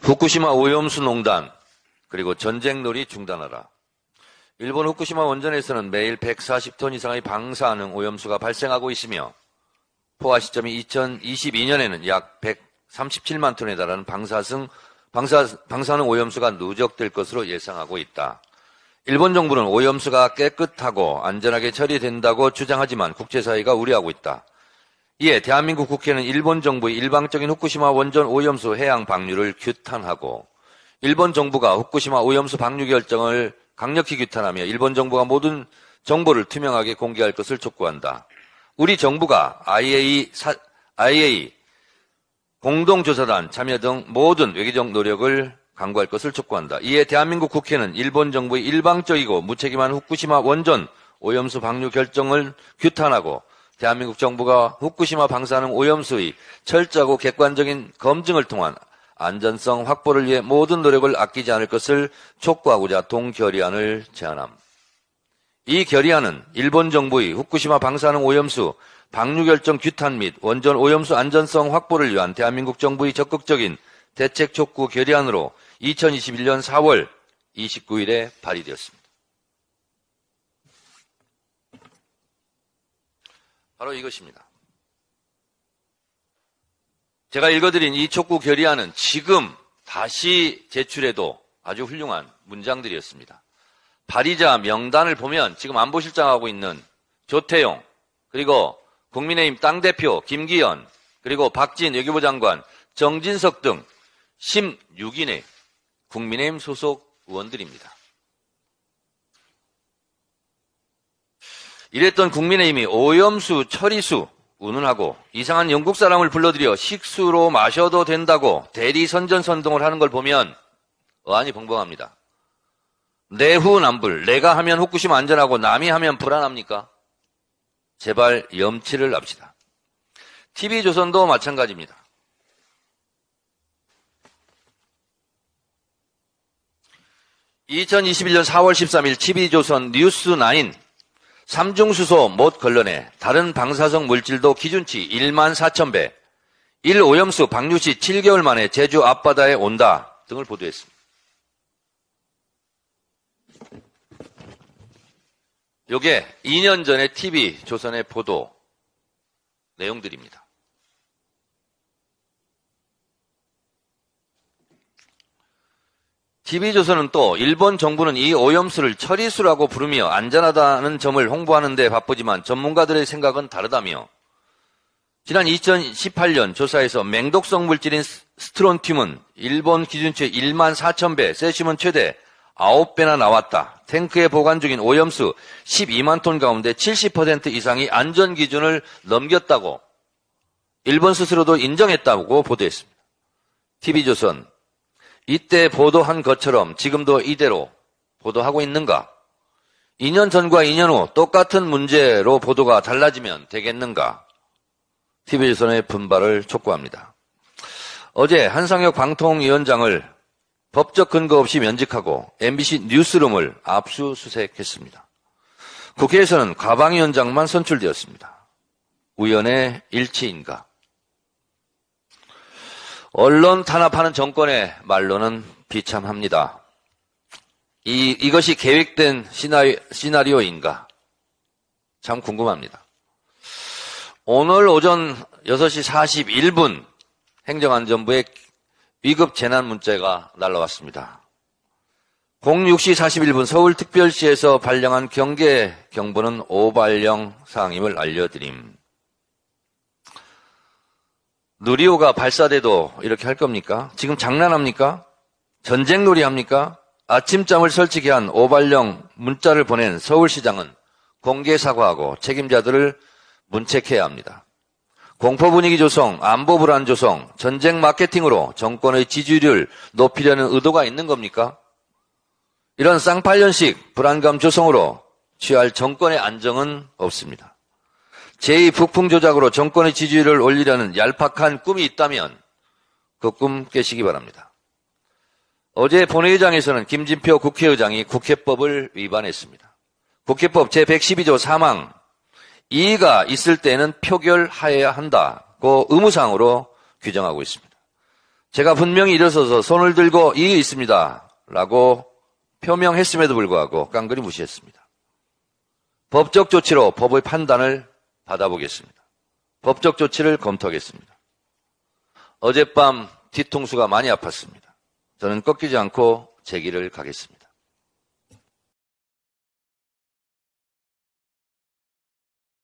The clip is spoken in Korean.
후쿠시마 오염수 농단, 그리고 전쟁놀이 중단하라. 일본 후쿠시마 원전에서는 매일 140톤 이상의 방사능 오염수가 발생하고 있으며 포화 시점이 2022년에는 약 137만 톤에 달하는 방사능 오염수가 누적될 것으로 예상하고 있다. 일본 정부는 오염수가 깨끗하고 안전하게 처리된다고 주장하지만 국제사회가 우려하고 있다. 이에 대한민국 국회는 일본 정부의 일방적인 후쿠시마 원전 오염수 해양 방류를 규탄하고 일본 정부가 후쿠시마 오염수 방류 결정을 강력히 규탄하며 일본 정부가 모든 정보를 투명하게 공개할 것을 촉구한다. 우리 정부가 IAEA 공동조사단 참여 등 모든 외교적 노력을 강구할 것을 촉구한다. 이에 대한민국 국회는 일본 정부의 일방적이고 무책임한 후쿠시마 원전 오염수 방류 결정을 규탄하고 대한민국 정부가 후쿠시마 방사능 오염수의 철저하고 객관적인 검증을 통한 안전성 확보를 위해 모든 노력을 아끼지 않을 것을 촉구하고자 동결의안을 제안함. 이 결의안은 일본 정부의 후쿠시마 방사능 오염수 방류 결정 규탄 및 원전 오염수 안전성 확보를 위한 대한민국 정부의 적극적인 대책 촉구 결의안으로 2021년 4월 29일에 발의되었습니다. 바로 이것입니다. 제가 읽어드린 이 촉구 결의안은 지금 다시 제출해도 아주 훌륭한 문장들이었습니다. 발의자 명단을 보면 지금 안보실장하고 있는 조태용, 그리고 국민의힘 당대표 김기현, 그리고 박진 외교부 장관, 정진석 등 16인의 국민의힘 소속 의원들입니다. 이랬던 국민의힘이 오염수 처리수 운운하고 이상한 영국 사람을 불러들여 식수로 마셔도 된다고 대리 선전선동을 하는 걸 보면 어안이 벙벙합니다. 내후남불, 내가 하면 후쿠시마 안전하고 남이 하면 불안합니까? 제발 염치를 납시다. TV조선도 마찬가지입니다. (2021년 4월 13일) TV조선 뉴스9 삼중수소 못 걸러내 다른 방사성 물질도 기준치 14,000배 1오염수 방류 시 7개월 만에 제주 앞바다에 온다 등을 보도했습니다. 요게 2년 전에 TV조선의 보도 내용들입니다. TV조선은 또 일본 정부는 이 오염수를 처리수라고 부르며 안전하다는 점을 홍보하는 데 바쁘지만 전문가들의 생각은 다르다며 지난 2018년 조사에서 맹독성 물질인 스트론튬은 일본 기준치 14,000배, 세슘은 최대 9배나 나왔다. 탱크에 보관 중인 오염수 12만 톤 가운데 70% 이상이 안전 기준을 넘겼다고 일본 스스로도 인정했다고 보도했습니다. TV조선 이때 보도한 것처럼 지금도 이대로 보도하고 있는가? 2년 전과 2년 후 똑같은 문제로 보도가 달라지면 되겠는가? TV조선의 분발을 촉구합니다. 어제 한상혁 방통위원장을 법적 근거 없이 면직하고 MBC 뉴스룸을 압수수색했습니다. 국회에서는 가방위원장만 선출되었습니다. 우연의 일치인가? 언론 탄압하는 정권의 말로는 비참합니다. 이것이 계획된 시나리오인가? 참 궁금합니다. 오늘 오전 6시 41분 행정안전부의 위급 재난 문자가 날라왔습니다. 06시 41분 서울특별시에서 발령한 경계 경보는 오발령 사항임을 알려드림. 누리호가 발사돼도 이렇게 할 겁니까? 지금 장난합니까? 전쟁놀이 합니까? 아침잠을 설치게 한 오발령 문자를 보낸 서울시장은 공개 사과하고 책임자들을 문책해야 합니다. 공포 분위기 조성, 안보 불안 조성, 전쟁 마케팅으로 정권의 지지율을 높이려는 의도가 있는 겁니까? 이런 쌍팔년식 불안감 조성으로 취할 정권의 안정은 없습니다. 제2북풍 조작으로 정권의 지지율을 올리려는 얄팍한 꿈이 있다면 그 꿈 깨시기 바랍니다. 어제 본회의장에서는 김진표 국회의장이 국회법을 위반했습니다. 국회법 제112조 3항 이의가 있을 때는 표결하여야 한다고 의무사항으로 규정하고 있습니다. 제가 분명히 일어서서 손을 들고 이의 있습니다 라고 표명했음에도 불구하고 깡그리 무시했습니다. 법적 조치로 법의 판단을 받아보겠습니다. 법적 조치를 검토하겠습니다. 어젯밤 뒤통수가 많이 아팠습니다. 저는 꺾이지 않고 제 길을 가겠습니다.